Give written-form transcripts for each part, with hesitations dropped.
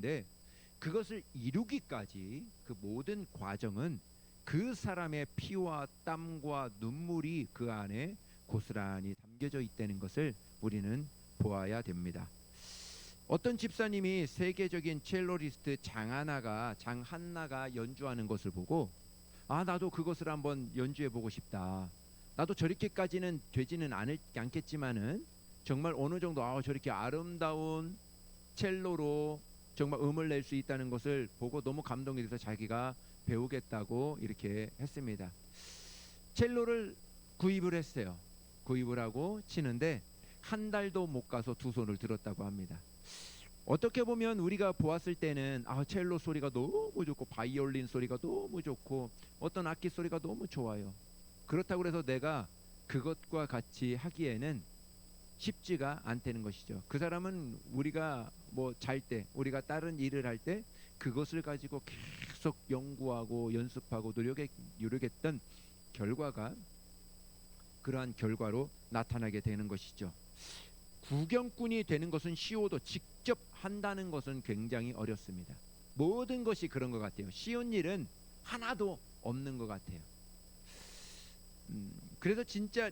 그런데 그것을 이루기까지 그 모든 과정은 그 사람의 피와 땀과 눈물이 그 안에 고스란히 담겨져 있다는 것을 우리는 보아야 됩니다. 어떤 집사님이 세계적인 첼로리스트 장한나가 연주하는 것을 보고, 아, 나도 그것을 한번 연주해 보고 싶다. 나도 저렇게까지는 되지는 않겠지만은 정말 어느 정도 저렇게 아름다운 첼로로 정말 음을 낼 수 있다는 것을 보고 너무 감동이 돼서 자기가 배우겠다고 이렇게 했습니다. 첼로를 구입을 했어요. 구입을 하고 치는데 한 달도 못 가서 두 손을 들었다고 합니다. 어떻게 보면 우리가 보았을 때는 첼로 소리가 너무 좋고 바이올린 소리가 너무 좋고 어떤 악기 소리가 너무 좋아요. 그렇다고 해서 내가 그것과 같이 하기에는 쉽지가 않다는 것이죠. 그 사람은 우리가 뭐 잘 때, 우리가 다른 일을 할 때 그것을 가지고 계속 연구하고 연습하고 노력했던 결과가 그러한 결과로 나타나게 되는 것이죠. 구경꾼이 되는 것은 쉬워도 직접 한다는 것은 굉장히 어렵습니다. 모든 것이 그런 것 같아요. 쉬운 일은 하나도 없는 것 같아요. 그래서 진짜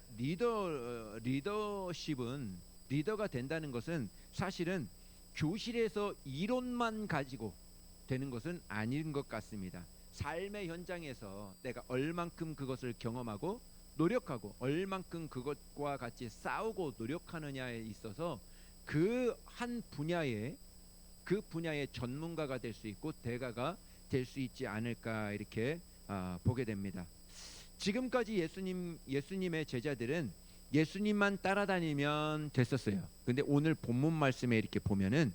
리더십은, 리더가 된다는 것은 사실은 교실에서 이론만 가지고 되는 것은 아닌 것 같습니다. 삶의 현장에서 내가 얼만큼 그것을 경험하고 노력하고 얼만큼 그것과 같이 싸우고 노력하느냐에 있어서 그 한 분야에 그 분야의 전문가가 될 수 있고 대가가 될 수 있지 않을까 이렇게 보게 됩니다. 지금까지 예수님의 제자들은 예수님만 따라다니면 됐었어요. 근데 오늘 본문 말씀에 이렇게 보면은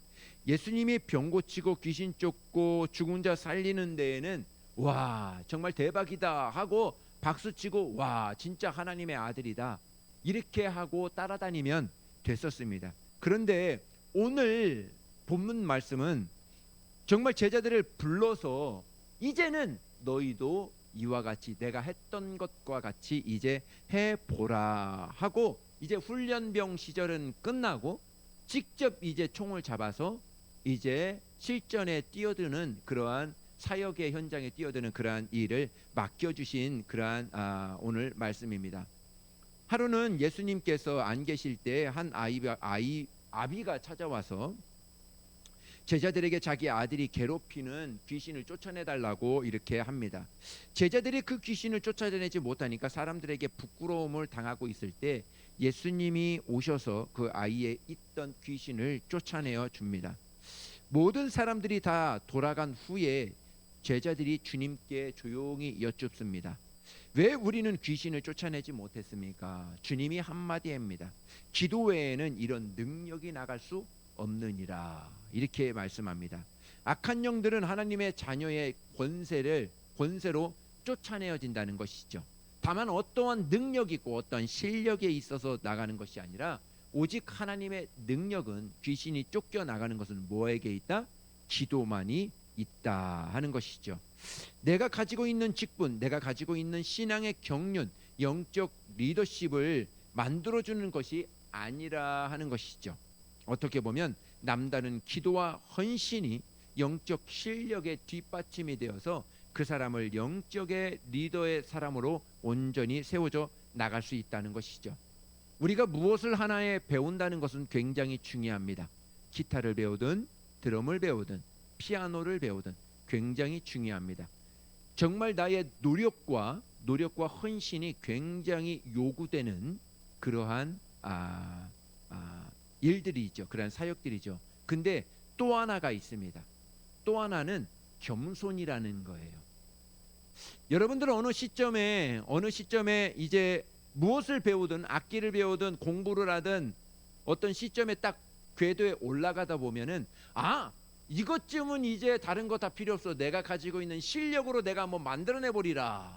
예수님이 병 고치고 귀신 쫓고 죽은 자 살리는 데에는 와, 정말 대박이다 하고 박수치고 와, 진짜 하나님의 아들이다 이렇게 하고 따라다니면 됐었습니다. 그런데 오늘 본문 말씀은 정말 제자들을 불러서 이제는 너희도 이와 같이 내가 했던 것과 같이 이제 해보라 하고, 이제 훈련병 시절은 끝나고 직접 이제 총을 잡아서 이제 실전에 뛰어드는 그러한 사역의 현장에 뛰어드는 그러한 일을 맡겨주신 그러한 오늘 말씀입니다. 하루는 예수님께서 안 계실 때 한 아비가 찾아와서 제자들에게 자기 아들이 괴롭히는 귀신을 쫓아내달라고 이렇게 합니다. 제자들이 그 귀신을 쫓아내지 못하니까 사람들에게 부끄러움을 당하고 있을 때 예수님이 오셔서 그 아이의 있던 귀신을 쫓아내어 줍니다. 모든 사람들이 다 돌아간 후에 제자들이 주님께 조용히 여쭙습니다. 왜 우리는 귀신을 쫓아내지 못했습니까? 주님이 한마디 합니다. 기도 외에는 이런 능력이 나갈 수 없느니라 이렇게 말씀합니다. 악한 영들은 하나님의 자녀의 권세로 쫓아내어진다는 것이죠. 다만 어떠한 능력이 있고 어떠한 실력에 있어서 나가는 것이 아니라 오직 하나님의 능력은 귀신이 쫓겨나가는 것은 뭐에게 있다? 기도만이 있다 하는 것이죠. 내가 가지고 있는 직분, 내가 가지고 있는 신앙의 경륜, 영적 리더십을 만들어주는 것이 아니라 하는 것이죠. 어떻게 보면 남다른 기도와 헌신이 영적 실력의 뒷받침이 되어서 그 사람을 영적의 리더의 사람으로 온전히 세워져 나갈 수 있다는 것이죠. 우리가 무엇을 하나에 배운다는 것은 굉장히 중요합니다. 기타를 배우든 드럼을 배우든 피아노를 배우든 굉장히 중요합니다. 정말 나의 노력과 헌신이 굉장히 요구되는 그러한 일들이죠. 그런 사역들이죠. 근데 또 하나가 있습니다. 또 하나는 겸손이라는 거예요. 여러분들은 어느 시점에 이제 무엇을 배우든 악기를 배우든 공부를 하든 어떤 시점에 딱 궤도에 올라가다 보면은 이것쯤은 이제 다른 거 다 필요 없어. 내가 가지고 있는 실력으로 내가 한번 만들어내 보리라.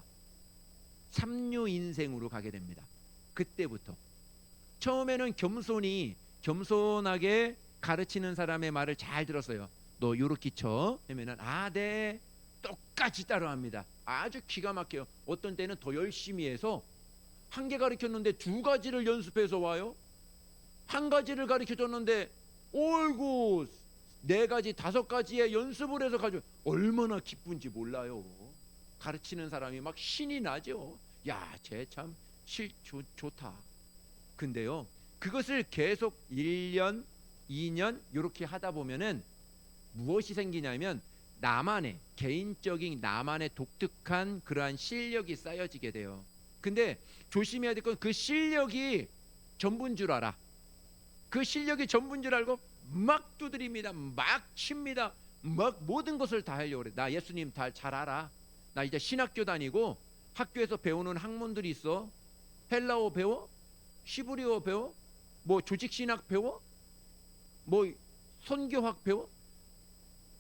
삼류 인생으로 가게 됩니다. 그때부터 처음에는 겸손하게 가르치는 사람의 말을 잘 들었어요. 너 요렇게 쳐 하면은 네, 똑같이 따라합니다. 아주 기가 막혀요. 어떤 때는 더 열심히 해서 한 개 가르쳤는데 두 가지를 연습해서 와요. 한 가지를 가르쳐줬는데 어이구 4가지 5가지의 연습을 해서 가지고 얼마나 기쁜지 몰라요. 가르치는 사람이 막 신이 나죠. 야, 쟤 참 좋다. 근데요, 그것을 계속 1년, 2년 이렇게 하다 보면은 무엇이 생기냐면 나만의 개인적인 나만의 독특한 그러한 실력이 쌓여지게 돼요. 근데 조심해야 될 건 그 실력이 전부인 줄 알아. 그 실력이 전부인 줄 알고 막 두드립니다. 막 칩니다. 막 모든 것을 다 하려고 그래. 나 예수님 다 잘 알아. 나 이제 신학교 다니고 학교에서 배우는 학문들이 있어. 헬라어 배워? 시브리어 배워? 뭐 조직신학 배워? 뭐 선교학 배워?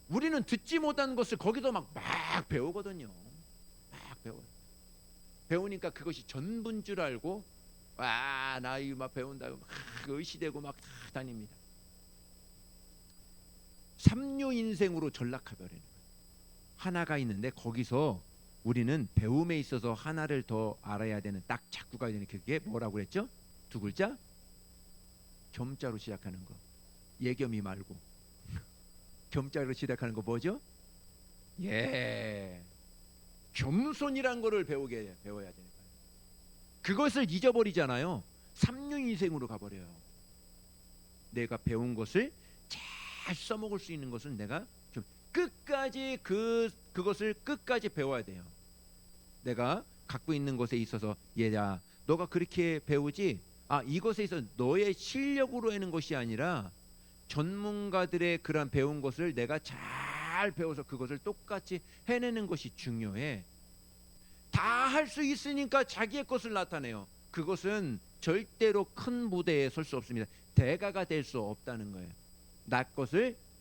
우리는 듣지 못한 것을 거기서 막 배우거든요. 막 배우니까 그것이 전부인 줄 알고 나 이거 막 배운다고 막 의시되고 막 다닙니다. 삼류 인생으로 전락해 버리는 거예요. 하나가 있는데 거기서 우리는 배움에 있어서 하나를 더 알아야 되는 딱 잡고 가야 되는 그게 뭐라고 그랬죠? 2글자? 겸자로 시작하는 거. 예겸이 말고 겸자로 시작하는 거 뭐죠? 겸손이란 거를 배워야 되는 거예요. 그것을 잊어버리잖아요. 삼류인생으로 가버려요. 내가 배운 것을 잘 써먹을 수 있는 것은 내가 좀 끝까지 그것을 끝까지 배워야 돼요. 내가 갖고 있는 것에 있어서 얘야, 너가 그렇게 배우지? 이것에 있어서 너의 실력으로 하는 것이 아니라 전문가들의 그런 배운 것을 내가 잘 배워서 그것을 똑같이 해내는 것이 중요해. 다 할 수 있으니까 자기의 것을 나타내요. 그것은 절대로 큰 무대에 설 수 없습니다. 대가가 될 수 없다는 거예요.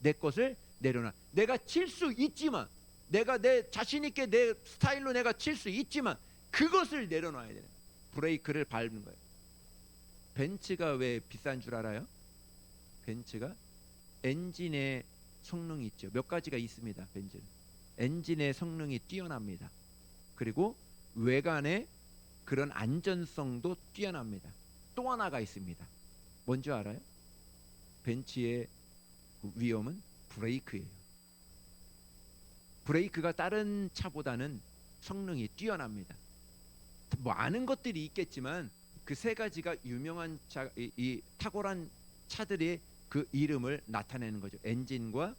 내 것을 내려놔. 내가 칠 수 있지만, 내가 내 자신 있게 내 스타일로 내가 칠 수 있지만 그것을 내려놔야 돼요. 브레이크를 밟는 거예요. 벤츠가 왜 비싼 줄 알아요? 벤츠가 엔진의 성능이 있죠. 몇 가지가 있습니다. 벤츠는 엔진의 성능이 뛰어납니다. 그리고 외관의 그런 안전성도 뛰어납니다. 또 하나가 있습니다. 뭔지 알아요? 벤츠의 위험은 브레이크예요. 브레이크가 다른 차보다는 성능이 뛰어납니다. 많은 것들이 있겠지만 그 3가지가 유명한 차, 이 탁월한 차들의 그 이름을 나타내는 거죠. 엔진과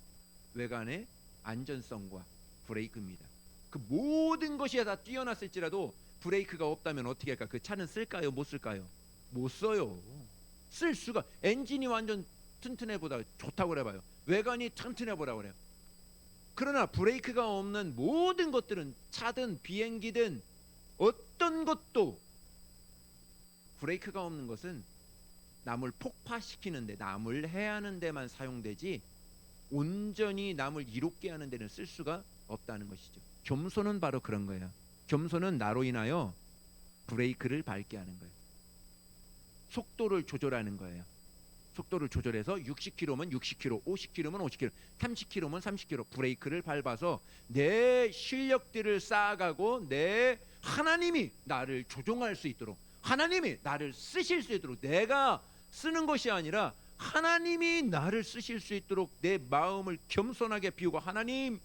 외관의 안전성과 브레이크입니다. 그 모든 것이 다 뛰어났을지라도 브레이크가 없다면 어떻게 할까? 그 차는 쓸까요? 못 쓸까요? 못 써요. 쓸 수가. 엔진이 완전 튼튼해 보다 좋다고 그래봐요. 외관이 튼튼해 보라 그래요. 그러나 브레이크가 없는 모든 것들은 차든 비행기든 어떤 것도 브레이크가 없는 것은 남을 폭파시키는데, 남을 해하는 데만 사용되지 온전히 남을 이롭게 하는 데는 쓸 수가 없다는 것이죠. 겸손은 바로 그런 거예요. 겸손은 나로 인하여 브레이크를 밟게 하는 거예요. 속도를 조절하는 거예요. 속도를 조절해서 60km면 60km, 50km면 50km, 30km면 30km 브레이크를 밟아서 내 실력들을 쌓아가고 내 하나님이 나를 조종할 수 있도록, 하나님이 나를 쓰실 수 있도록, 내가 쓰는 것이 아니라 하나님이 나를 쓰실 수 있도록 내 마음을 겸손하게 비우고, 하나님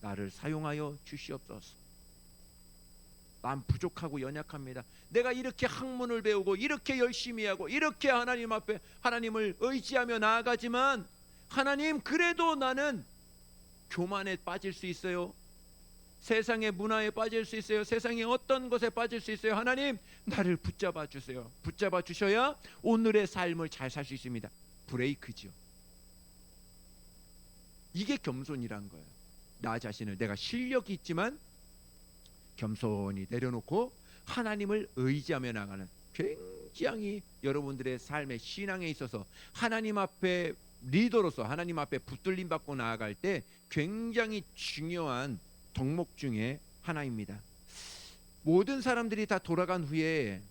나를 사용하여 주시옵소서. 난 부족하고 연약합니다. 내가 이렇게 학문을 배우고 이렇게 열심히 하고 이렇게 하나님 앞에 하나님을 의지하며 나아가지만, 하나님 그래도 나는 교만에 빠질 수 있어요. 세상의 문화에 빠질 수 있어요. 세상의 어떤 것에 빠질 수 있어요. 하나님 나를 붙잡아 주세요. 붙잡아 주셔야 오늘의 삶을 잘 살 수 있습니다. 브레이크죠. 이게 겸손이란 거예요. 나 자신을, 내가 실력이 있지만 겸손히 내려놓고 하나님을 의지하며 나가는, 굉장히 여러분들의 삶의 신앙에 있어서 하나님 앞에 리더로서 하나님 앞에 붙들림 받고 나아갈 때 굉장히 중요한 덕목 중에 하나입니다. 모든 사람들이 다 돌아간 후에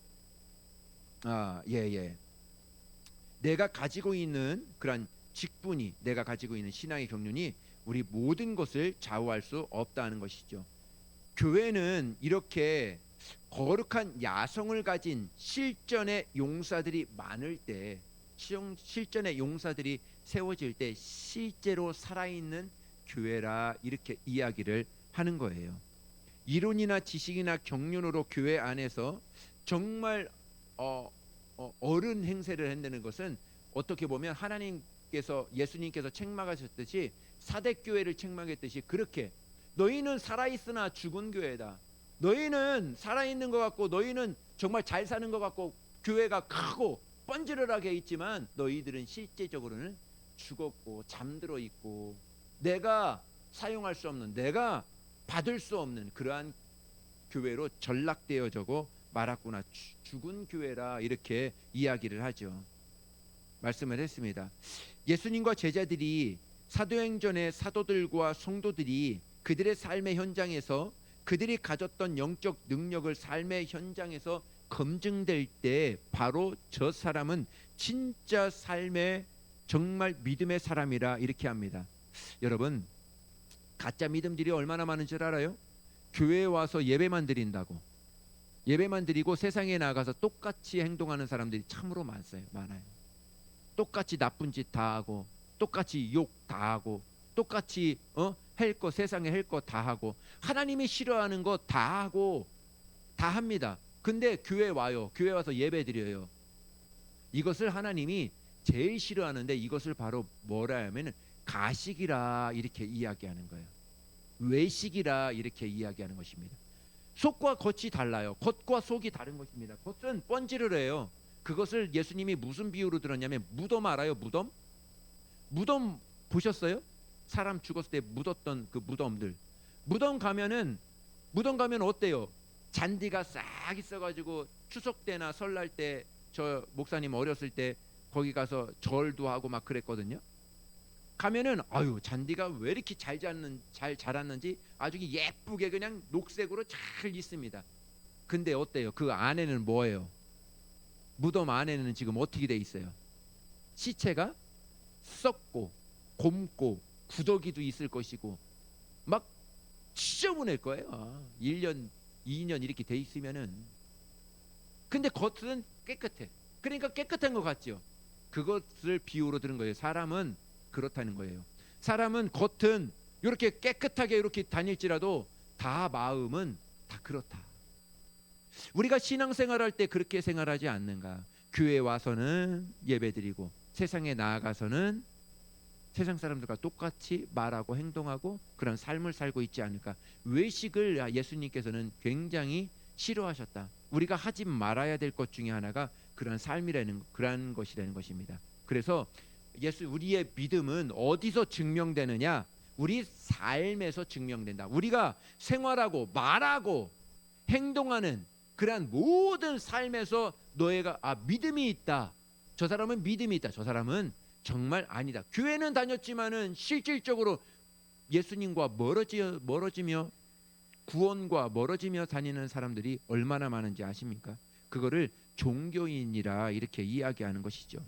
내가 가지고 있는 그런 직분이, 내가 가지고 있는 신앙의 경륜이 우리 모든 것을 좌우할 수 없다는 것이죠. 교회는 이렇게 거룩한 야성을 가진 실전의 용사들이 많을 때, 실전의 용사들이 세워질 때 실제로 살아있는 교회라 이렇게 이야기를 하는 거예요. 이론이나 지식이나 경륜으로 교회 안에서 정말 어른 행세를 한다는 것은 어떻게 보면 하나님께서 예수님께서 책망하셨듯이 사대교회를 책망했듯이 그렇게 너희는 살아있으나 죽은 교회다. 너희는 살아있는 것 같고 너희는 정말 잘 사는 것 같고 교회가 크고 번지르르하게 있지만 너희들은 실제적으로는 죽었고 잠들어 있고 내가 사용할 수 없는 내가 받을 수 없는 그러한 교회로 전락되어져고 말았구나. 죽은 교회라 이렇게 이야기를 하죠. 말씀을 했습니다. 예수님과 제자들이 사도행전의 사도들과 성도들이 그들의 삶의 현장에서 그들이 가졌던 영적 능력을 삶의 현장에서 검증될 때 바로 저 사람은 진짜 삶의 정말 믿음의 사람이라 이렇게 합니다. 여러분, 가짜 믿음들이 얼마나 많은 줄 알아요? 교회에 와서 예배만 드린다고 예배만 드리고 세상에 나가서 똑같이 행동하는 사람들이 참으로 많아요. 똑같이 나쁜 짓 다 하고 똑같이 욕 다 하고 똑같이 할 거 세상에 할 거 다 하고 하나님이 싫어하는 거 다 하고 다 합니다. 근데 교회 와요. 교회 와서 예배 드려요. 이것을 하나님이 제일 싫어하는데 이것을 바로 뭐라 하면은 가식이라 이렇게 이야기하는 거예요. 외식이라 이렇게 이야기하는 것입니다. 속과 겉이 달라요. 겉과 속이 다른 것입니다. 겉은 번지르르해요. 그것을 예수님이 무슨 비유로 들었냐면 무덤 알아요? 무덤 보셨어요? 사람 죽었을 때 묻었던 그 무덤들. 무덤 가면 어때요? 잔디가 싹 있어가지고 추석 때나 설날 때 저 목사님 어렸을 때 거기 가서 절도 하고 막 그랬거든요. 가면은 아유 잔디가 왜 이렇게 잘 자랐는지 아주 예쁘게 그냥 녹색으로 잘 있습니다. 근데 어때요? 그 안에는 뭐예요? 무덤 안에는 지금 어떻게 돼 있어요? 시체가 썩고 곪고 구더기도 있을 것이고 막 지저분할 거예요. 1년 2년 이렇게 돼 있으면은. 근데 겉은 깨끗해. 그러니까 깨끗한 것 같죠. 그것을 비유로 들은 거예요. 사람은 그렇다는 거예요. 사람은 겉은 이렇게 깨끗하게 이렇게 다닐지라도 다 마음은 다 그렇다. 우리가 신앙생활할 때 그렇게 생활하지 않는가? 교회 와서는 예배드리고 세상에 나아가서는 세상 사람들과 똑같이 말하고 행동하고 그런 삶을 살고 있지 않을까? 외식을 예수님께서는 굉장히 싫어하셨다. 우리가 하지 말아야 될 것 중에 하나가 그런 삶이라는 그런 것이라는 것입니다. 그래서 우리의 믿음은 어디서 증명되느냐? 우리 삶에서 증명된다. 우리가 생활하고 말하고 행동하는 그러한 모든 삶에서 너희가 믿음이 있다. 저 사람은 믿음이 있다. 저 사람은 정말 아니다. 교회는 다녔지만은 실질적으로 예수님과 멀어지며 구원과 멀어지며 다니는 사람들이 얼마나 많은지 아십니까? 그거를 종교인이라 이렇게 이야기하는 것이죠.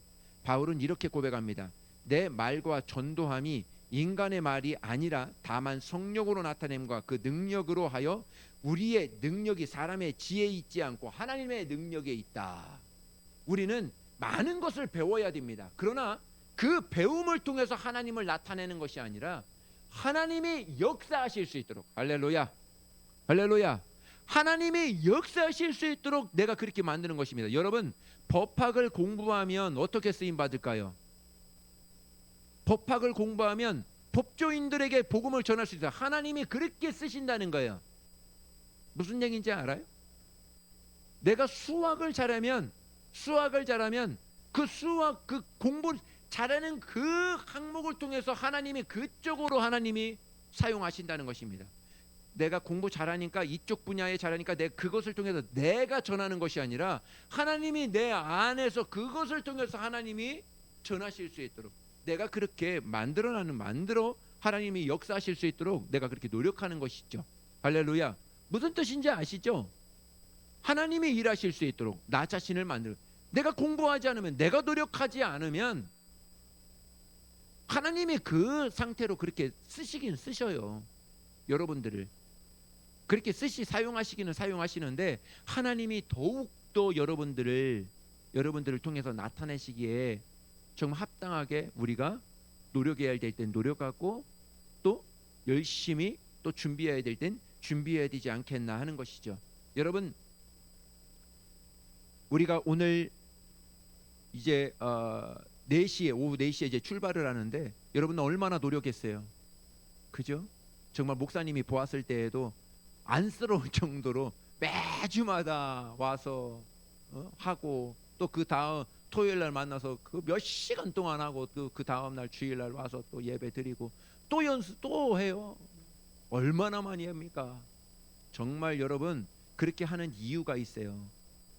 바울은 이렇게 고백합니다. 내 말과 전도함이 인간의 말이 아니라 다만 성령으로 나타냄과 그 능력으로 하여 우리의 능력이 사람의 지혜에 있지 않고 하나님의 능력에 있다. 우리는 많은 것을 배워야 됩니다. 그러나 그 배움을 통해서 하나님을 나타내는 것이 아니라 하나님이 역사하실 수 있도록 할렐루야 할렐루야 하나님이 역사하실 수 있도록 내가 그렇게 만드는 것입니다. 여러분 법학을 공부하면 어떻게 쓰임 받을까요? 법학을 공부하면 법조인들에게 복음을 전할 수 있어요. 하나님이 그렇게 쓰신다는 거예요. 무슨 얘기인지 알아요? 내가 수학을 잘하면 그 수학 그 공부 잘하는 그 항목을 통해서 하나님이 그쪽으로 하나님이 사용하신다는 것입니다. 내가 공부 잘하니까 이쪽 분야에 잘하니까 내가 그것을 통해서 내가 전하는 것이 아니라 하나님이 내 안에서 그것을 통해서 하나님이 전하실 수 있도록 내가 그렇게 만들어 하나님이 역사하실 수 있도록 내가 그렇게 노력하는 것이죠. 할렐루야. 무슨 뜻인지 아시죠? 하나님이 일하실 수 있도록 나 자신을 내가 공부하지 않으면 내가 노력하지 않으면 하나님이 그 상태로 그렇게 쓰시긴 쓰셔요. 여러분들을 그렇게 사용하시기는 사용하시는데 하나님이 더욱더 여러분들을 통해서 나타내시기에 정말 합당하게 우리가 노력해야 될 땐 노력하고 또 열심히 또 준비해야 될 땐 준비해야 되지 않겠나 하는 것이죠. 여러분, 우리가 오늘 이제 4시에 오후 4시에 이제 출발을 하는데 여러분 얼마나 노력했어요. 그죠? 정말 목사님이 보았을 때에도 안쓰러울 정도로 매주마다 와서 하고 또 그 다음 토요일 날 만나서 그 몇 시간 동안 하고 또 그 다음 날 주일 날 와서 또 예배 드리고 또 연습 또 해요. 얼마나 많이 합니까? 정말 여러분 그렇게 하는 이유가 있어요.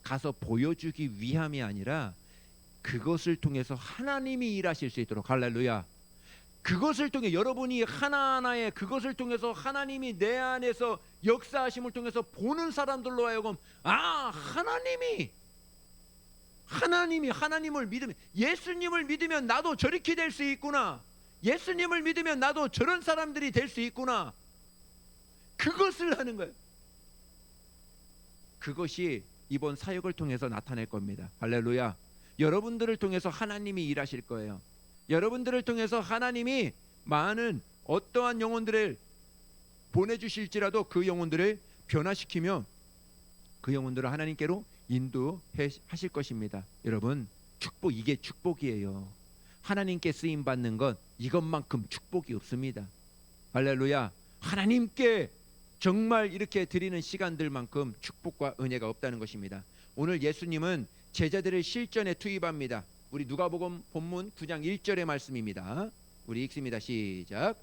가서 보여주기 위함이 아니라 그것을 통해서 하나님이 일하실 수 있도록. 할렐루야. 그것을 통해 여러분이 하나하나의 그것을 통해서 하나님이 내 안에서 역사하심을 통해서 보는 사람들로 하여금 하나님을 믿으면, 예수님을 믿으면 나도 저렇게 될 수 있구나, 예수님을 믿으면 나도 저런 사람들이 될 수 있구나, 그것을 하는 거예요. 그것이 이번 사역을 통해서 나타낼 겁니다. 할렐루야. 여러분들을 통해서 하나님이 일하실 거예요. 여러분들을 통해서 하나님이 많은 어떠한 영혼들을 보내주실지라도 그 영혼들을 변화시키며 그 영혼들을 하나님께로 인도하실 것입니다. 여러분, 이게 축복이에요. 하나님께 쓰임 받는 것 이것만큼 축복이 없습니다. 할렐루야. 하나님께 정말 이렇게 드리는 시간들만큼 축복과 은혜가 없다는 것입니다. 오늘 예수님은 제자들을 실전에 투입합니다. 우리 누가복음 본문 9장 1절의 말씀입니다. 우리 읽습니다. 시작.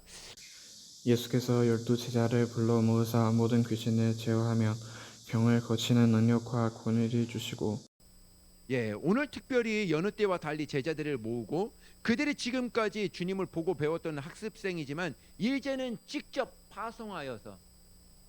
예수께서 12제자를 불러 모으사 모든 귀신을 제어하며 병을 고치는 능력과 권위를 주시고. 오늘 특별히 여느 때와 달리 제자들을 모으고 그들이 지금까지 주님을 보고 배웠던 학습생이지만 이제는 직접 파송하여서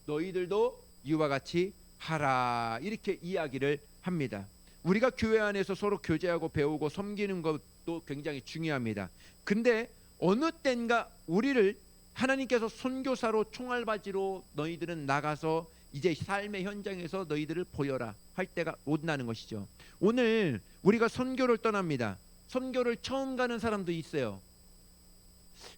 너희들도 이와 같이 하라, 이렇게 이야기를 합니다. 우리가 교회 안에서 서로 교제하고 배우고 섬기는 것도 굉장히 중요합니다. 근데 어느 땐가 우리를 하나님께서 선교사로 총알바지로 너희들은 나가서 이제 삶의 현장에서 너희들을 보여라 할 때가 온다는 것이죠. 오늘 우리가 선교를 떠납니다. 선교를 처음 가는 사람도 있어요.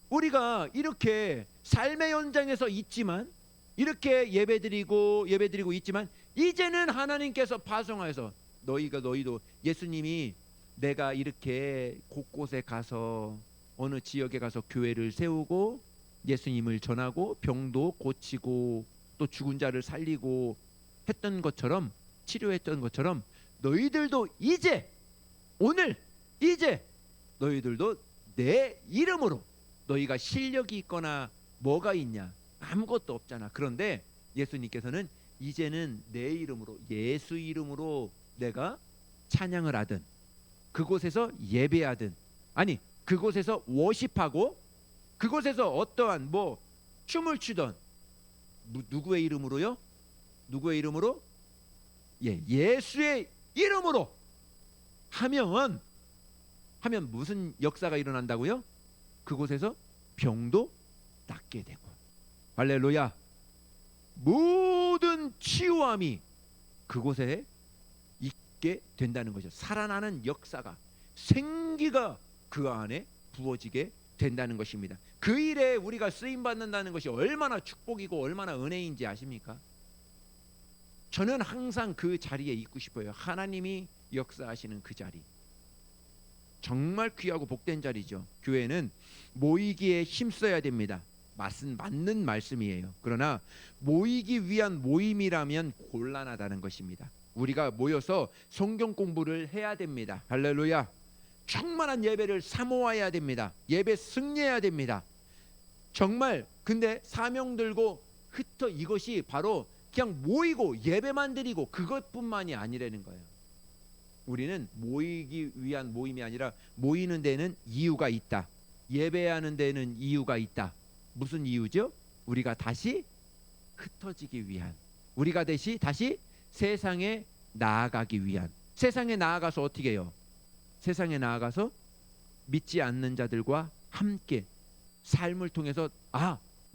우리가 이렇게 삶의 현장에서 있지만, 이렇게 예배드리고 있지만, 이제는 하나님께서 파송하여서 너희도 예수님이 내가 이렇게 곳곳에 가서 어느 지역에 가서 교회를 세우고 예수님을 전하고 병도 고치고 또 죽은 자를 살리고 했던 것처럼, 치료했던 것처럼 너희들도 이제 너희들도 내 이름으로, 너희가 실력이 있거나 뭐가 있냐? 아무것도 없잖아. 그런데 예수님께서는 이제는 내 이름으로, 예수 이름으로 내가 찬양을 하든 그곳에서 예배하든, 아니 그곳에서 워십하고 그곳에서 어떠한 춤을 추던 누구의 이름으로요? 누구의 이름으로? 예수의 이름으로 하면 무슨 역사가 일어난다고요? 그곳에서 병도 낫게 되고, 할렐루야, 모든 치유함이 그곳에 있게 된다는 거죠. 살아나는 역사가, 생기가 그 안에 부어지게 된다는 것입니다. 그 일에 우리가 쓰임 받는다는 것이 얼마나 축복이고 얼마나 은혜인지 아십니까? 저는 항상 그 자리에 있고 싶어요. 하나님이 역사하시는 그 자리, 정말 귀하고 복된 자리죠. 교회는 모이기에 힘써야 됩니다. 맞는 말씀이에요. 그러나 모이기 위한 모임이라면 곤란하다는 것입니다. 우리가 모여서 성경 공부를 해야 됩니다. 할렐루야. 충만한 예배를 사모해야 됩니다. 예배 승리해야 됩니다. 정말 근데 사명 들고 이것이 바로 그냥 모이고 예배만 드리고 그것뿐만이 아니라는 거예요. 우리는 모이기 위한 모임이 아니라 모이는 데는 이유가 있다. 예배하는 데는 이유가 있다. 무슨 이유죠? 우리가 다시 흩어지기 위한, 우리가 다시 세상에 나아가기 위한. 세상에 나아가서 어떻게 해요? 세상에 나아가서 믿지 않는 자들과 함께 삶을 통해서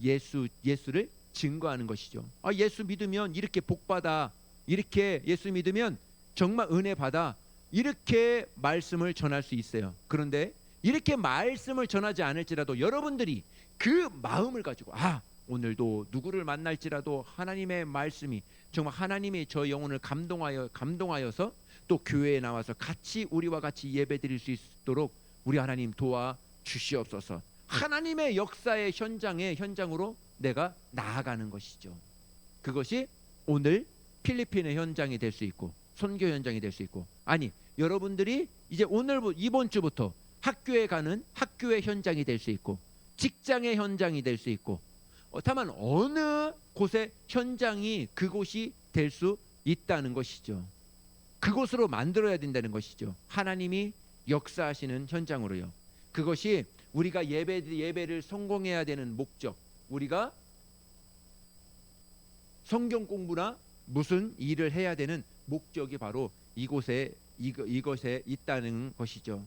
예수를 증거하는 것이죠. 예수 믿으면 이렇게 복받아, 이렇게 예수 믿으면 정말 은혜 받아, 이렇게 말씀을 전할 수 있어요. 그런데 이렇게 말씀을 전하지 않을지라도 여러분들이 그 마음을 가지고 오늘도 누구를 만날지라도 하나님의 말씀이 정말 하나님이 저 영혼을 감동하여서 또 교회에 나와서 같이 우리와 같이 예배드릴 수 있도록 우리 하나님 도와 주시옵소서. 하나님의 역사의 현장으로 내가 나아가는 것이죠. 그것이 오늘 필리핀의 현장이 될 수 있고 선교 현장이 될 수 있고, 아니 여러분들이 이제 이번 주부터 학교에 가는 학교의 현장이 될 수 있고 직장의 현장이 될 수 있고, 다만 어느 곳의 현장이 그곳이 될 수 있다는 것이죠. 그곳으로 만들어야 된다는 것이죠. 하나님이 역사하시는 현장으로요. 그것이 우리가 예배를 성공해야 되는 목적, 우리가 성경 공부나 무슨 일을 해야 되는 목적이 바로 이것에 있다는 것이죠.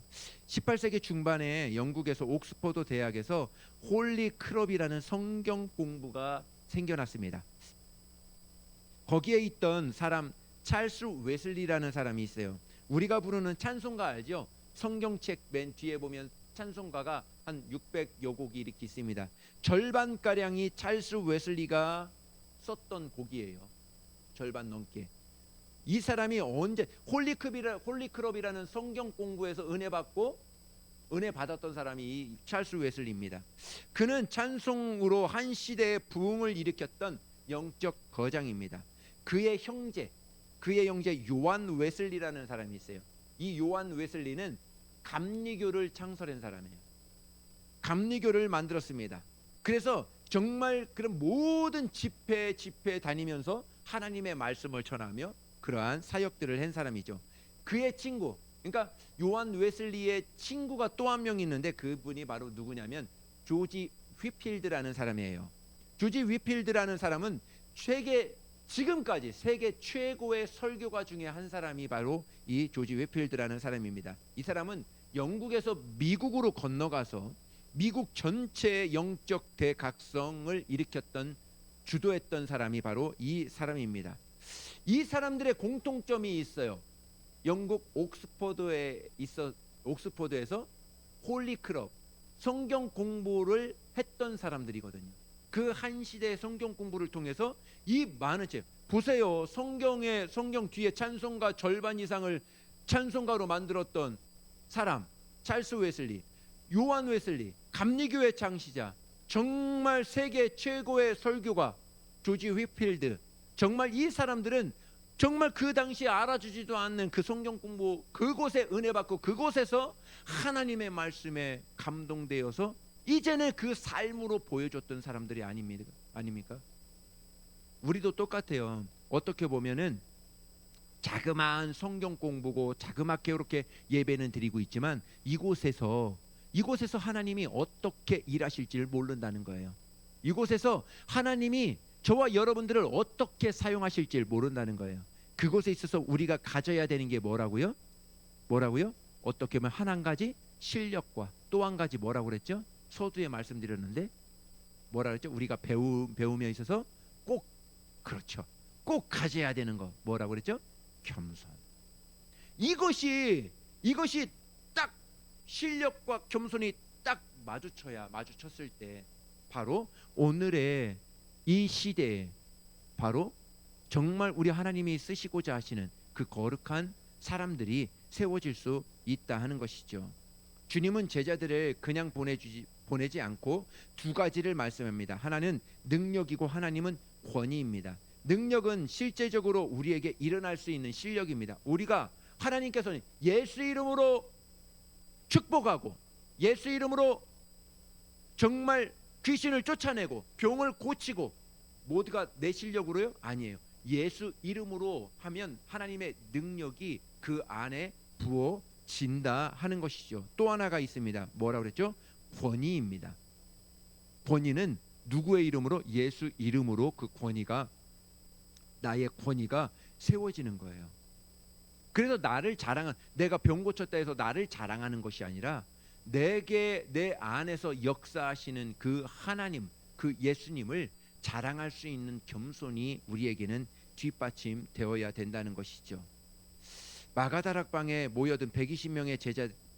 18세기 중반에 영국에서 옥스퍼드 대학에서 홀리 클럽이라는 성경 공부가 생겨났습니다. 거기에 있던 사람 찰스 웨슬리라는 사람이 있어요. 우리가 부르는 찬송가 알죠? 성경책 맨 뒤에 보면 찬송가가 한 600여 곡이 이렇게 있습니다. 절반가량이 찰스 웨슬리가 썼던 곡이에요. 절반 넘게. 이 사람이 언제 홀리클럽이라는 성경 공부에서 은혜 받았던 사람이 이 찰스 웨슬리입니다. 그는 찬송으로 한 시대의 부흥을 일으켰던 영적 거장입니다. 그의 형제 요한 웨슬리라는 사람이 있어요. 이 요한 웨슬리는 감리교를 창설한 사람이에요. 감리교를 만들었습니다. 그래서 정말 그런 모든 집회 다니면서 하나님의 말씀을 전하며 그러한 사역들을 한 사람이죠. 그의 친구, 그러니까 요한 웨슬리의 친구가 또 한 명 있는데 그분이 바로 누구냐면 조지 휘필드라는 사람이에요. 조지 휘필드라는 사람은 지금까지 세계 최고의 설교가 중에 한 사람이 바로 이 조지 휘필드라는 사람입니다. 이 사람은 영국에서 미국으로 건너가서 미국 전체의 영적 대각성을 주도했던 사람이 바로 이 사람입니다. 이 사람들의 공통점이 있어요. 영국 옥스퍼드에서 홀리클럽 성경 공부를 했던 사람들이거든요. 그 한 시대의 성경 공부를 통해서 이 많은 책 보세요. 성경 뒤에 찬송가 절반 이상을 찬송가로 만들었던 사람 찰스 웨슬리, 요한 웨슬리, 감리교의 창시자, 정말 세계 최고의 설교가 조지 휘필드. 정말 이 사람들은 정말 그 당시에 알아주지도 않는 그 성경 공부 그곳에 은혜 받고 그곳에서 하나님의 말씀에 감동되어서 이제는 그 삶으로 보여줬던 사람들이 아닙니까? 우리도 똑같아요. 어떻게 보면은 자그마한 성경 공부고 자그맣게 이렇게 예배는 드리고 있지만 이곳에서 하나님이 어떻게 일하실지를 모른다는 거예요. 이곳에서 하나님이 저와 여러분들을 어떻게 사용하실지를 모른다는 거예요. 그곳에 있어서 우리가 가져야 되는 게 뭐라고요? 어떻게 보면 한 가지 실력과 또 한 가지 뭐라고 그랬죠? 서두에 말씀드렸는데 뭐라 그랬죠? 우리가 배우며 있어서 꼭 가져야 되는 거 뭐라고 그랬죠? 겸손. 이것이 딱 실력과 겸손이 딱 마주쳤을 때 바로 오늘의 이 시대에 바로 정말 우리 하나님이 쓰시고자 하시는 그 거룩한 사람들이 세워질 수 있다 하는 것이죠. 주님은 제자들을 그냥 보내지 않고 두 가지를 말씀합니다. 하나는 능력이고 하나님은 권위입니다. 능력은 실제적으로 우리에게 일어날 수 있는 실력입니다. 우리가 하나님께서는 예수 이름으로 축복하고 예수 이름으로 정말 귀신을 쫓아내고 병을 고치고 모두가 내 실력으로요? 아니에요. 예수 이름으로 하면 하나님의 능력이 그 안에 부어진다 하는 것이죠. 또 하나가 있습니다. 뭐라고 그랬죠? 권위입니다. 권위는 누구의 이름으로? 예수 이름으로 그 권위가 나의 권위가 세워지는 거예요. 그래서 내가 병 고쳤다 해서 나를 자랑하는 것이 아니라 내 안에서 역사하시는 그 하나님, 그 예수님을 자랑할 수 있는 겸손이 우리에게는 뒷받침되어야 된다는 것이죠. 마가다락방에 모여든 120명의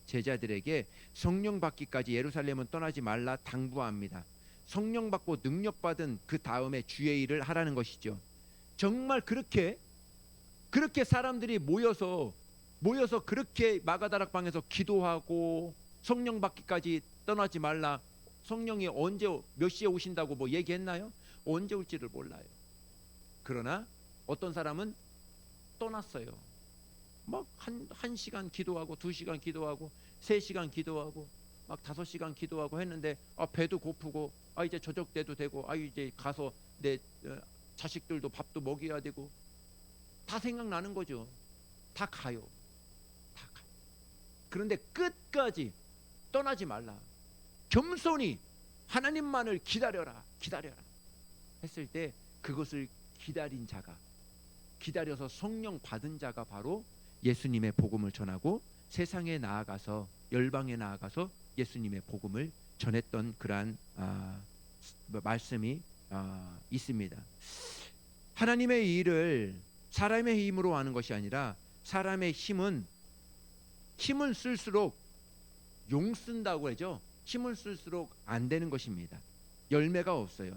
제자들에게 성령 받기까지 예루살렘은 떠나지 말라 당부합니다. 성령 받고 능력 받은 그 다음에 주의 일을 하라는 것이죠. 정말 그렇게 사람들이 모여서 그렇게 마가다락방에서 기도하고 성령 받기까지 떠나지 말라. 성령이 언제 몇 시에 오신다고 뭐 얘기했나요? 언제 올지를 몰라요. 그러나 어떤 사람은 떠났어요. 막 한 시간 기도하고 2시간 기도하고 3시간 기도하고 막 5시간 기도하고 했는데 배도 고프고 이제 저녁 때도 되고 이제 가서 내 자식들도 밥도 먹여야 되고 다 생각나는 거죠. 다 가요. 그런데 끝까지 떠나지 말라. 겸손히 하나님만을 기다려라 했을 때 그것을 기다린 자가, 기다려서 성령 받은 자가 바로 예수님의 복음을 전하고 세상에 나아가서 열방에 나아가서 예수님의 복음을 전했던 그러한 말씀이 있습니다. 하나님의 일을 사람의 힘으로 하는 것이 아니라 사람의 힘은 쓸수록 용 쓴다고 하죠. 힘을 쓸수록 안 되는 것입니다. 열매가 없어요.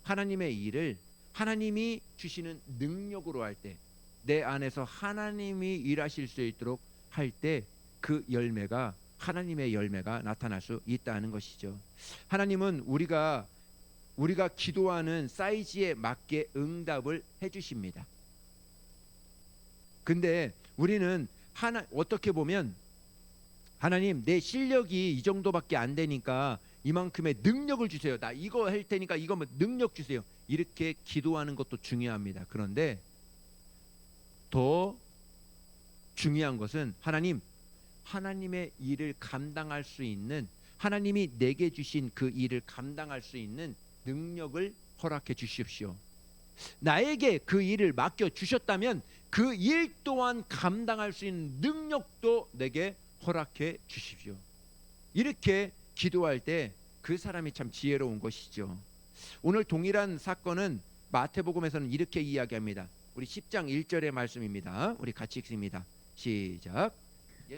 하나님의 일을 하나님이 주시는 능력으로 할 때, 내 안에서 하나님이 일하실 수 있도록 할 때 그 열매가 하나님의 열매가 나타날 수 있다는 것이죠. 하나님은 우리가 기도하는 사이즈에 맞게 응답을 해주십니다. 근데 우리는 어떻게 보면 하나님 내 실력이 이 정도밖에 안 되니까 이만큼의 능력을 주세요. 나 이거 할 테니까 이거 능력 주세요. 이렇게 기도하는 것도 중요합니다. 그런데 더 중요한 것은 하나님의 일을 감당할 수 있는, 하나님이 내게 주신 그 일을 감당할 수 있는 능력을 허락해 주십시오. 나에게 그 일을 맡겨 주셨다면 그 일 또한 감당할 수 있는 능력도 내게 허락해 주십시오. 이렇게 기도할 때 그 사람이 참 지혜로운 것이죠. 오늘 동일한 사건은 마태복음에서는 이렇게 이야기합니다. 우리 10장 1절의 말씀입니다. 우리 같이 읽습니다. 시작.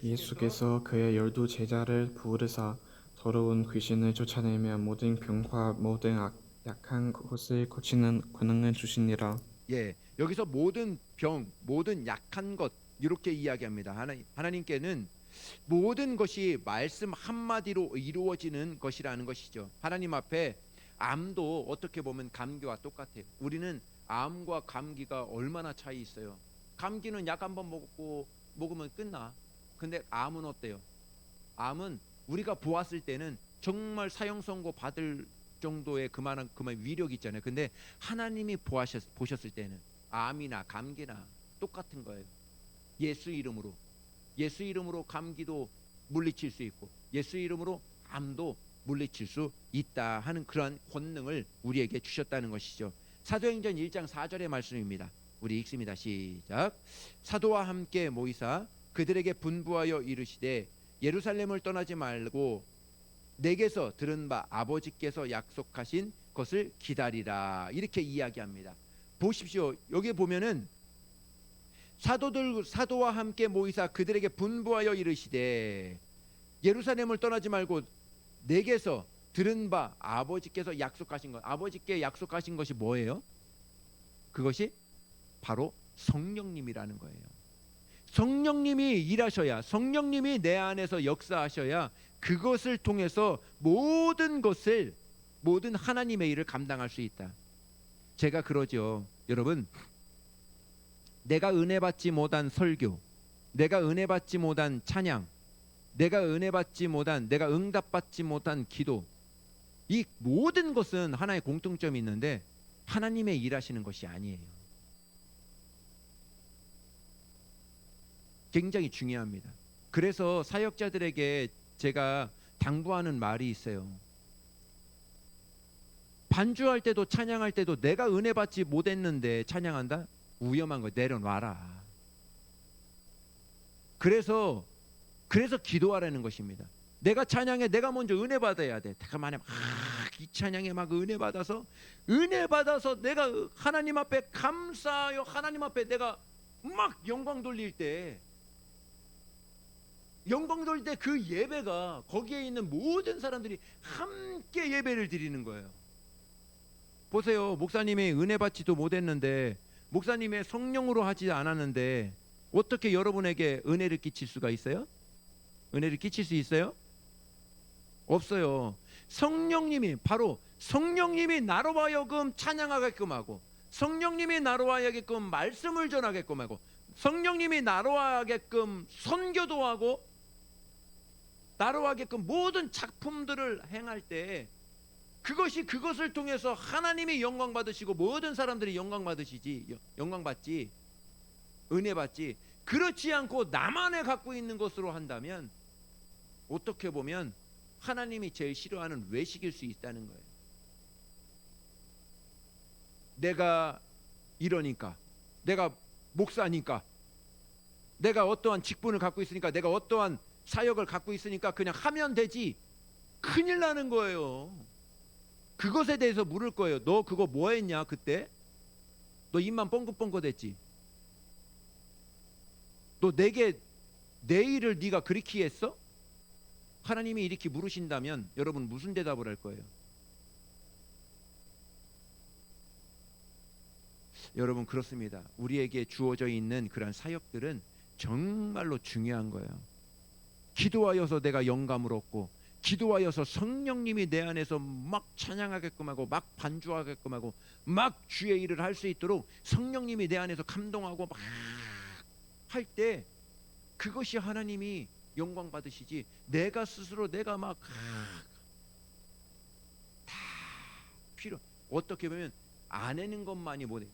예수께서 그의 12 제자를 부르사 더러운 귀신을 쫓아내며 모든 병과 모든 약한 것을 고치는 권능을 주시니라. 여기서 모든 병, 모든 약한 것 이렇게 이야기합니다. 하나님께는 모든 것이 말씀 한마디로 이루어지는 것이라는 것이죠. 하나님 앞에 암도 어떻게 보면 감기와 똑같아요. 우리는 암과 감기가 얼마나 차이 있어요. 감기는 약 한번 먹으면 끝나. 근데 암은 어때요? 암은 우리가 보았을 때는 정말 사형 선고 받을 정도의 그만 위력이 있잖아요. 근데 하나님이 보셨을 때는 암이나 감기나 똑같은 거예요. 예수 이름으로 감기도 물리칠 수 있고 예수 이름으로 암도 물리칠 수 있다 하는 그러한 권능을 우리에게 주셨다는 것이죠. 사도행전 1장 4절의 말씀입니다. 우리 읽습니다. 시작. 사도와 함께 모이사 그들에게 분부하여 이르시되 예루살렘을 떠나지 말고 내게서 들은 바 아버지께서 약속하신 것을 기다리라. 이렇게 이야기합니다. 보십시오. 여기 보면은 사도와 함께 모이사 그들에게 분부하여 이르시되 예루살렘을 떠나지 말고 내게서 들은 바 아버지께서 약속하신 것. 아버지께 약속하신 것이 뭐예요? 그것이 바로 성령님이라는 거예요. 성령님이 일하셔야, 성령님이 내 안에서 역사하셔야 그것을 통해서 모든 하나님의 일을 감당할 수 있다. 제가 그러죠. 여러분, 내가 은혜 받지 못한 설교, 내가 은혜 받지 못한 찬양, 내가 응답받지 못한 기도, 이 모든 것은 하나의 공통점이 있는데 하나님의 일하시는 것이 아니에요. 굉장히 중요합니다. 그래서 사역자들에게 제가 당부하는 말이 있어요. 반주할 때도 찬양할 때도 내가 은혜 받지 못했는데 찬양한다? 위험한 거 내려놔라. 그래서 기도하라는 것입니다. 내가 찬양에 내가 먼저 은혜 받아야 돼. 내가 만약 이 찬양에 막 은혜 받아서 내가 하나님 앞에 감사하여 하나님 앞에 내가 막 영광 돌릴 때 영광 돌 때 그 예배가 거기에 있는 모든 사람들이 함께 예배를 드리는 거예요. 보세요. 목사님이 은혜 받지도 못했는데, 목사님의 성령으로 하지 않았는데 어떻게 여러분에게 은혜를 끼칠 수가 있어요? 은혜를 끼칠 수 있어요? 없어요. 성령님이, 바로 성령님이 나로 하여금 찬양하게끔 하고, 성령님이 나로 하여금 말씀을 전하게끔 하고, 성령님이 나로 하게끔 선교도 하고, 나로 하게끔 모든 작품들을 행할 때 그것을 통해서 하나님이 영광 받으시고 모든 사람들이 영광 받으시지, 영광 받지, 은혜 받지. 그렇지 않고 나만의 갖고 있는 것으로 한다면 어떻게 보면 하나님이 제일 싫어하는 외식일 수 있다는 거예요. 내가 이러니까, 내가 목사니까, 내가 어떠한 직분을 갖고 있으니까, 내가 어떠한 사역을 갖고 있으니까 그냥 하면 되지. 큰일 나는 거예요. 그것에 대해서 물을 거예요. 너 그거 뭐 했냐 그때? 너 입만 뻥긋뻥긋했지? 너 내게 내 일을 네가 그렇게 했어? 하나님이 이렇게 물으신다면 여러분 무슨 대답을 할 거예요? 여러분, 그렇습니다. 우리에게 주어져 있는 그런 사역들은 정말로 중요한 거예요. 기도하여서 내가 영감을 얻고, 기도하여서 성령님이 내 안에서 막 찬양하게끔 하고, 막 반주하게끔 하고, 막 주의 일을 할 수 있도록 성령님이 내 안에서 감동하고 막 할 때, 그것이 하나님이 영광 받으시지, 내가 스스로 내가 막 다 필요, 어떻게 보면 안 하는 것만이 못해.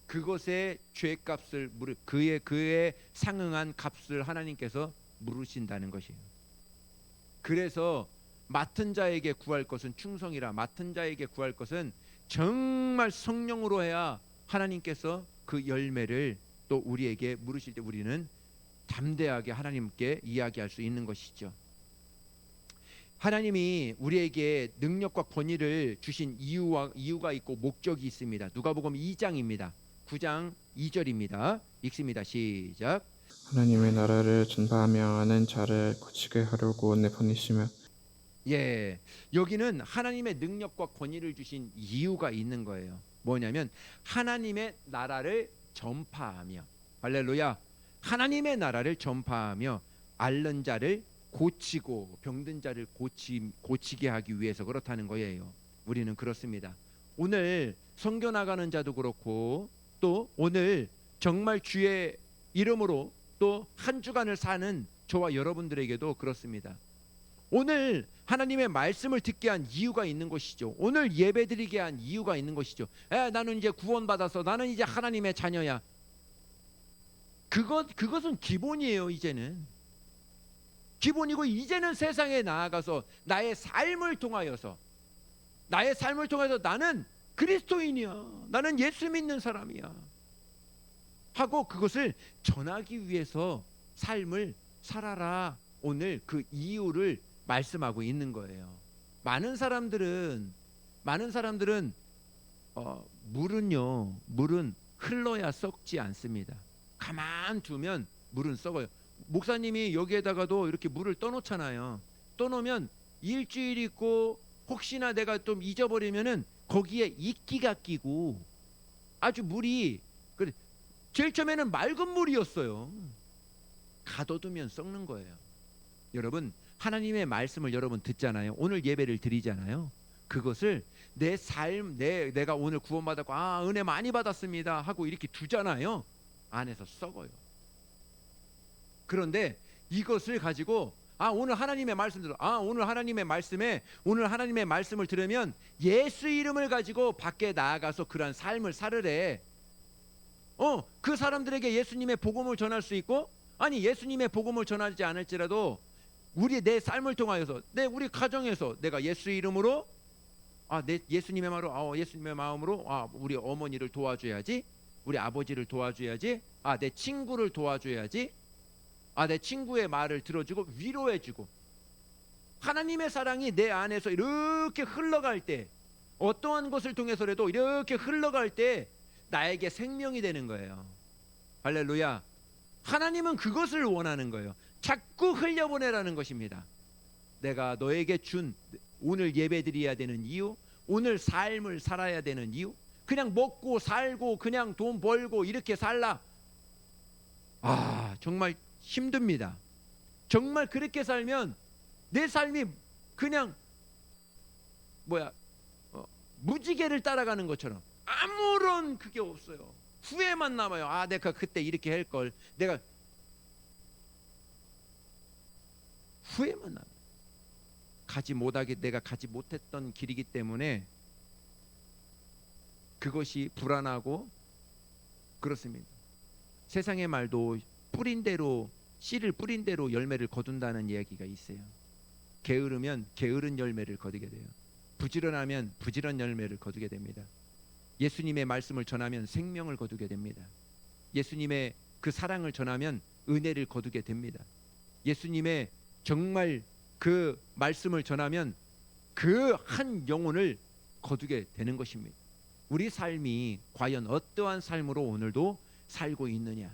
그것의 죄값을 그에 상응한 값을 하나님께서 물으신다는 것이에요. 그래서 맡은 자에게 구할 것은 충성이라, 맡은 자에게 구할 것은 정말 성령으로 해야 하나님께서 그 열매를 또 우리에게 물으실 때 우리는 담대하게 하나님께 이야기할 수 있는 것이죠. 하나님이 우리에게 능력과 권위를 주신 이유가 있고 목적이 있습니다. 누가복음 2장입니다. 9장 2절입니다. 읽습니다. 시작. 하나님의 나라를 전파하며 하는 자를 고치게 하려고 내보내시며. 예, 여기는 하나님의 능력과 권위를 주신 이유가 있는 거예요. 뭐냐면 하나님의 나라를 전파하며, 할렐루야, 하나님의 나라를 전파하며 앓는 자를 고치고 병든 자를 고치게 하기 위해서 그렇다는 거예요. 우리는 그렇습니다. 오늘 선교 나가는 자도 그렇고, 또 오늘 정말 주의 이름으로 또 한 주간을 사는 저와 여러분들에게도 그렇습니다. 오늘 하나님의 말씀을 듣게 한 이유가 있는 것이죠. 오늘 예배드리게 한 이유가 있는 것이죠. 나는 이제 구원받아서 나는 이제 하나님의 자녀야. 그것은 기본이에요. 이제는 기본이고, 이제는 세상에 나아가서 나의 삶을 통하여서 나는 그리스도인이야, 나는 예수 믿는 사람이야 하고 그것을 전하기 위해서 삶을 살아라. 오늘 그 이유를 말씀하고 있는 거예요. 많은 사람들은 물은 흘러야 썩지 않습니다. 가만 두면 물은 썩어요. 목사님이 여기에다가도 이렇게 물을 떠놓잖아요. 떠놓으면 일주일 있고 혹시나 내가 좀 잊어버리면은 거기에 이끼가 끼고 아주 물이, 그래, 제일 처음에는 맑은 물이었어요. 가둬두면 썩는 거예요. 여러분, 하나님의 말씀을 여러분 듣잖아요. 오늘 예배를 드리잖아요. 그것을 내 삶, 내가 오늘 구원받았고 은혜 많이 받았습니다 하고 이렇게 두잖아요. 안에서 썩어요. 그런데 이것을 가지고 오늘 하나님의 말씀 들어. 오늘 하나님의 말씀을 들으면 예수 이름을 가지고 밖에 나아가서 그러한 삶을 살으래. 그 사람들에게 예수님의 복음을 전할 수 있고, 아니 예수님의 복음을 전하지 않을지라도 내 삶을 통하여서 우리 가정에서 내가 예수 이름으로 예수님의 마음으로 우리 어머니를 도와줘야지, 우리 아버지를 도와줘야지, 내 친구를 도와줘야지, 내 친구의 말을 들어주고 위로해주고, 하나님의 사랑이 내 안에서 이렇게 흘러갈 때, 어떠한 것을 통해서라도 이렇게 흘러갈 때 나에게 생명이 되는 거예요. 할렐루야. 하나님은 그것을 원하는 거예요. 자꾸 흘려보내라는 것입니다. 내가 너에게 준 오늘 예배드려야 되는 이유, 오늘 삶을 살아야 되는 이유, 그냥 먹고 살고 그냥 돈 벌고 이렇게 살라. 정말 힘듭니다. 정말 그렇게 살면 내 삶이 그냥 무지개를 따라가는 것처럼 아무런 그게 없어요. 후회만 남아요. 내가 그때 이렇게 할 걸. 내가 후회만 남아요. 내가 가지 못했던 길이기 때문에 그것이 불안하고 그렇습니다. 세상의 말도 뿌린 대로, 씨를 뿌린 대로 열매를 거둔다는 이야기가 있어요. 게으르면 게으른 열매를 거두게 돼요. 부지런하면 부지런 열매를 거두게 됩니다. 예수님의 말씀을 전하면 생명을 거두게 됩니다. 예수님의 그 사랑을 전하면 은혜를 거두게 됩니다. 예수님의 정말 그 말씀을 전하면 그 한 영혼을 거두게 되는 것입니다. 우리 삶이 과연 어떠한 삶으로 오늘도 살고 있느냐.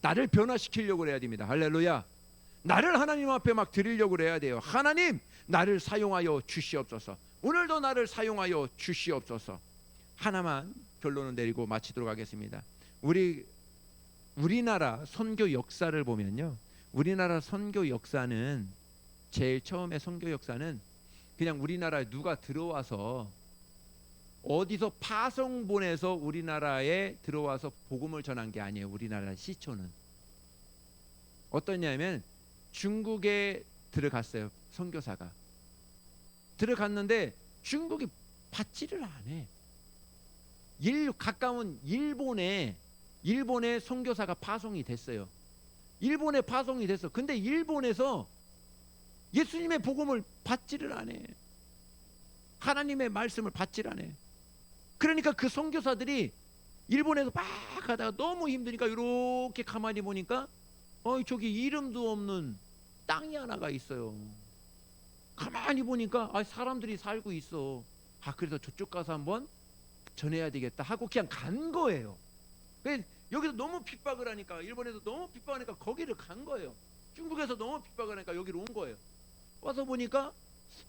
나를 변화시키려고 해야 됩니다. 할렐루야. 나를 하나님 앞에 막 드리려고 해야 돼요. 하나님, 나를 사용하여 주시옵소서. 오늘도 나를 사용하여 주시옵소서. 하나만 결론을 내리고 마치도록 하겠습니다. 우리나라 선교 역사를 보면요, 우리나라 선교 역사는 제일 처음에 선교 역사는 그냥 우리나라에 누가 들어와서 어디서 파송 보내서 우리나라에 들어와서 복음을 전한 게 아니에요. 우리나라 시초는 어떠냐면 중국에 들어갔어요. 선교사가 들어갔는데 중국이 받지를 않아. 가까운 일본에 선교사가 파송이 됐어요. 일본에 파송이 됐어. 근데 일본에서 예수님의 복음을 받지를 않아. 하나님의 말씀을 받지를 않아. 그러니까 그 선교사들이 일본에서 막 가다가 너무 힘드니까 이렇게 가만히 보니까 저기 이름도 없는 땅이 하나가 있어요. 가만히 보니까 사람들이 살고 있어. 그래서 저쪽 가서 한번 전해야 되겠다 하고 그냥 간 거예요. 여기서 너무 핍박을 하니까, 일본에서 너무 핍박하니까 거기를 간 거예요. 중국에서 너무 핍박을 하니까 여기로 온 거예요. 와서 보니까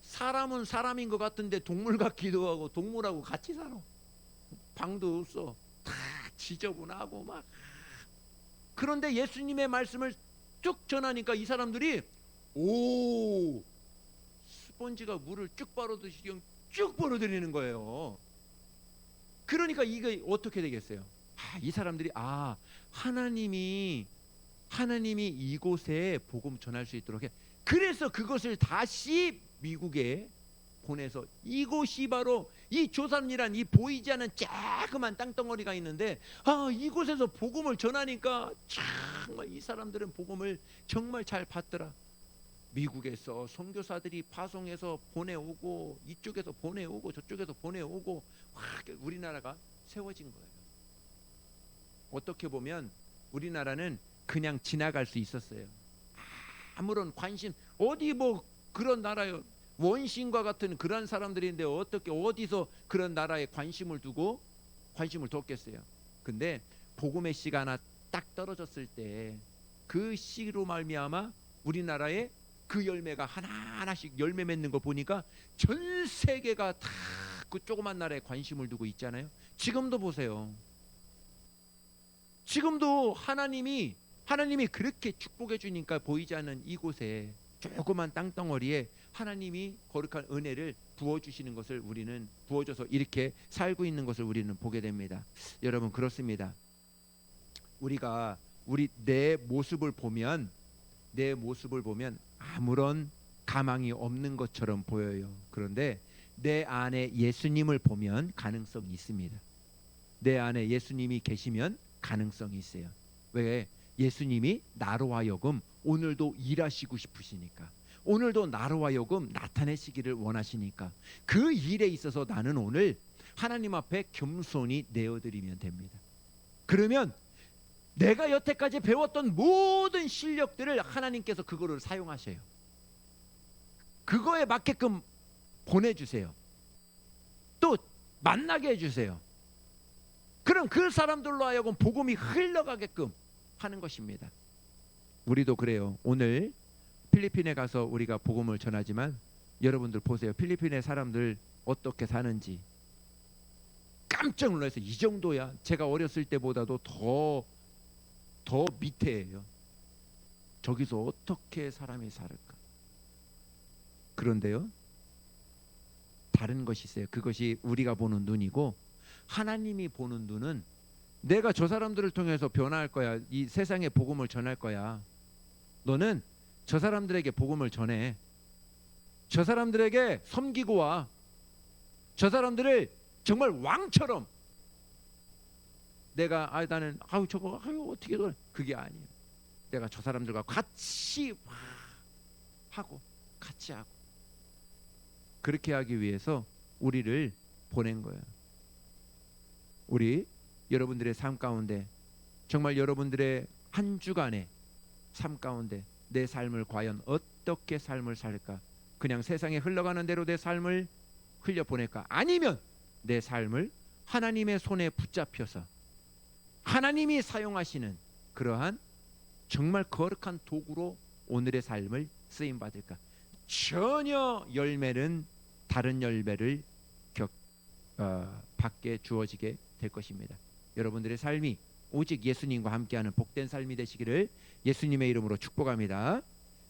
사람은 사람인 것 같은데 동물 같기도 하고 동물하고 같이 살아. 방도 없어. 다 지저분하고 막. 그런데 예수님의 말씀을 쭉 전하니까 이 사람들이 스펀지가 물을 쭉 빨아들이듯이 그냥 쭉 빨아들이는 거예요. 그러니까 이게 어떻게 되겠어요? 이 사람들이 하나님이 이곳에 복음 전할 수 있도록 해. 그래서 그것을 다시 미국에 보내서 이곳이 바로 이 조선이란 이 보이지 않는 자그만 땅덩어리가 있는데 이곳에서 복음을 전하니까 정말 이 사람들은 복음을 정말 잘 받더라. 미국에서 선교사들이 파송해서 보내오고 이쪽에서 보내오고 저쪽에서 보내오고 우리나라가 세워진 거예요. 어떻게 보면 우리나라는 그냥 지나갈 수 있었어요. 아무런 관심, 어디 그런 나라요, 원신과 같은 그런 사람들인데 어떻게 어디서 그런 나라에 관심을 두고 관심을 뒀겠어요. 근데 복음의 씨가 하나 딱 떨어졌을 때 그 씨로 말미암아 우리나라에 그 열매가 하나하나씩 열매 맺는 거 보니까 전 세계가 다 그 조그만 나라에 관심을 두고 있잖아요. 지금도 보세요. 지금도 하나님이 그렇게 축복해 주니까 보이지 않는 이곳에 조그만 땅덩어리에 하나님이 거룩한 은혜를 부어주시는 것을 우리는 부어줘서 이렇게 살고 있는 것을 우리는 보게 됩니다. 여러분, 그렇습니다. 우리가 내 모습을 보면 아무런 가망이 없는 것처럼 보여요. 그런데 내 안에 예수님을 보면 가능성이 있습니다. 내 안에 예수님이 계시면 가능성이 있어요. 왜? 예수님이 나로 하여금 오늘도 일하시고 싶으시니까, 오늘도 나로 하여금 나타내시기를 원하시니까 그 일에 있어서 나는 오늘 하나님 앞에 겸손히 내어드리면 됩니다. 그러면 내가 여태까지 배웠던 모든 실력들을 하나님께서 그거를 사용하셔요. 그거에 맞게끔 보내주세요. 또 만나게 해주세요. 그럼 그 사람들로 하여금 복음이 흘러가게끔 하는 것입니다. 우리도 그래요. 오늘 필리핀에 가서 우리가 복음을 전하지만 여러분들 보세요. 필리핀의 사람들 어떻게 사는지 깜짝 놀라서 이 정도야. 제가 어렸을 때보다도 더 밑에예요. 저기서 어떻게 사람이 살을까? 그런데요, 다른 것이 있어요. 그것이 우리가 보는 눈이고, 하나님이 보는 눈은 내가 저 사람들을 통해서 변화할 거야. 이 세상에 복음을 전할 거야. 너는 저 사람들에게 복음을 전해. 저 사람들에게 섬기고 와. 저 사람들을 정말 왕처럼. 내가 나는 저거 어떻게 그게 아니에요. 내가 저 사람들과 같이 하고 같이 하고 그렇게 하기 위해서 우리를 보낸 거예요. 우리 여러분들의 삶 가운데 정말 여러분들의 한 주간의 삶 가운데 내 삶을 과연 어떻게 삶을 살까? 그냥 세상에 흘러가는 대로 내 삶을 흘려보낼까? 아니면 내 삶을 하나님의 손에 붙잡혀서 하나님이 사용하시는 그러한 정말 거룩한 도구로 오늘의 삶을 쓰임받을까? 전혀 열매는 다른 열매를 받게 주어지게 될 것입니다. 여러분들의 삶이 오직 예수님과 함께하는 복된 삶이 되시기를 예수님의 이름으로 축복합니다.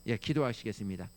예, 기도하시겠습니다.